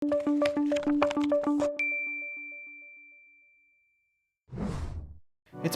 It's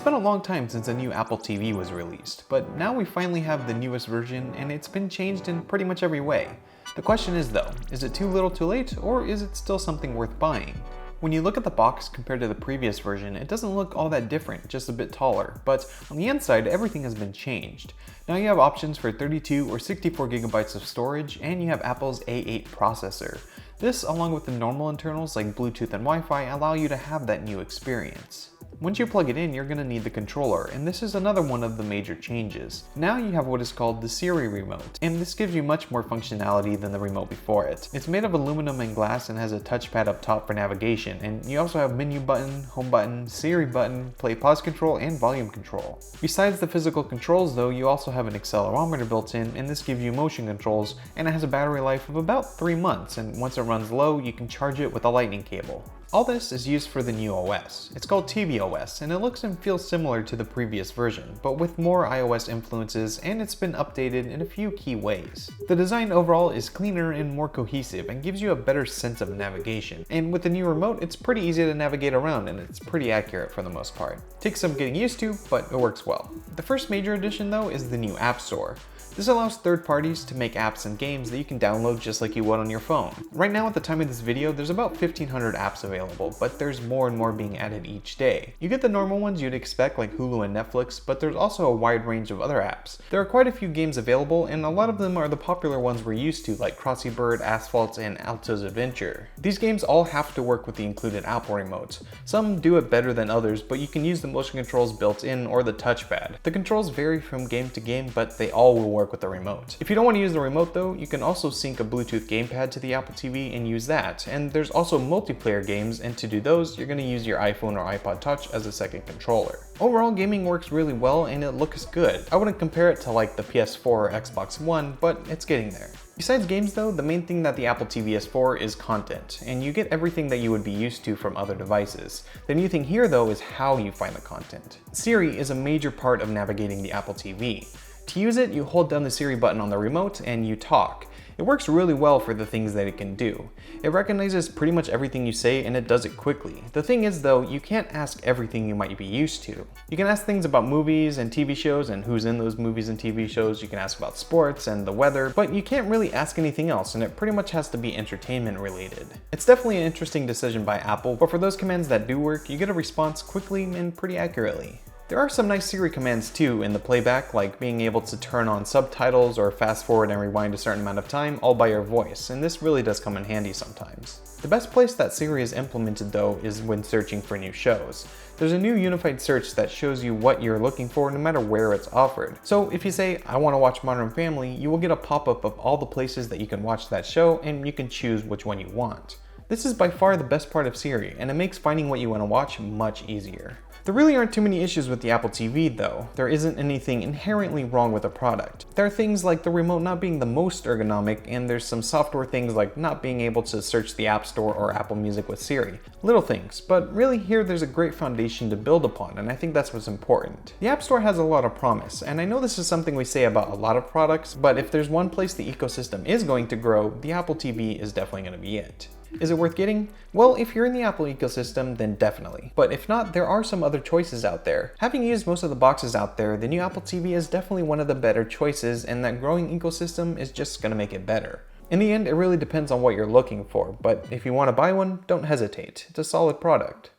been a long time since a new Apple TV was released, but now we finally have the newest version and it's been changed in pretty much every way. The question is though, is it too little too late, or is it still something worth buying? When you look at the box compared to the previous version, it doesn't look all that different, just a bit taller, but on the inside everything has been changed. Now you have options for 32 or 64 gigabytes of storage, and you have Apple's A8 processor. This, along with the normal internals like Bluetooth and Wi-Fi, allow you to have that new experience. Once you plug it in, you're going to need the controller, and this is another one of the major changes. Now you have what is called the Siri remote, and this gives you much more functionality than the remote before it. It's made of aluminum and glass and has a touchpad up top for navigation, and you also have menu button, home button, Siri button, play pause control, and volume control. Besides the physical controls though, you also have an accelerometer built in, and this gives you motion controls, and it has a battery life of about 3 months, and once it runs low, you can charge it with a lightning cable. All this is used for the new OS. It's called tvOS, and it looks and feels similar to the previous version, but with more iOS influences, and it's been updated in a few key ways. The design overall is cleaner and more cohesive and gives you a better sense of navigation. And with the new remote, it's pretty easy to navigate around and it's pretty accurate for the most part. Takes some getting used to, but it works well. The first major addition though is the new App Store. This allows third parties to make apps and games that you can download just like you would on your phone. Right now at the time of this video, there's about 1,500 apps available, but there's more and more being added each day. You get the normal ones you'd expect like Hulu and Netflix, but there's also a wide range of other apps. There are quite a few games available, and a lot of them are the popular ones we're used to like Crossy Bird, Asphalt, and Alto's Adventure. These games all have to work with the included Apple remotes. Some do it better than others, but you can use the motion controls built in or the touchpad. The controls vary from game to game, but they all will work with the remote. If you don't want to use the remote though, you can also sync a Bluetooth gamepad to the Apple TV and use that. And there's also multiplayer games, and to do those, you're going to use your iPhone or iPod Touch as a second controller. Overall, gaming works really well and it looks good. I wouldn't compare it to like the PS4 or Xbox One, but it's getting there. Besides games though, the main thing that the Apple TV is for is content, and you get everything that you would be used to from other devices. The new thing here though is how you find the content. Siri is a major part of navigating the Apple TV. To use it, you hold down the Siri button on the remote and you talk. It works really well for the things that it can do. It recognizes pretty much everything you say and it does it quickly. The thing is though, you can't ask everything you might be used to. You can ask things about movies and TV shows and who's in those movies and TV shows. You can ask about sports and the weather, but you can't really ask anything else, and it pretty much has to be entertainment related. It's definitely an interesting decision by Apple, but for those commands that do work, you get a response quickly and pretty accurately. There are some nice Siri commands too in the playback, like being able to turn on subtitles or fast forward and rewind a certain amount of time, all by your voice, and this really does come in handy sometimes. The best place that Siri is implemented though is when searching for new shows. There's a new unified search that shows you what you're looking for no matter where it's offered. So if you say, I want to watch Modern Family, you will get a pop-up of all the places that you can watch that show, and you can choose which one you want. This is by far the best part of Siri, and it makes finding what you want to watch much easier. There really aren't too many issues with the Apple TV though. There isn't anything inherently wrong with the product. There are things like the remote not being the most ergonomic, and there's some software things like not being able to search the App Store or Apple Music with Siri. Little things, but really here there's a great foundation to build upon, and I think that's what's important. The App Store has a lot of promise, and I know this is something we say about a lot of products, but if there's one place the ecosystem is going to grow, the Apple TV is definitely going to be it. Is it worth getting? Well, if you're in the Apple ecosystem, then definitely. But if not, there are some other choices out there. Having used most of the boxes out there, the new Apple TV is definitely one of the better choices, and that growing ecosystem is just going to make it better. In the end, it really depends on what you're looking for, but if you want to buy one, don't hesitate. It's a solid product.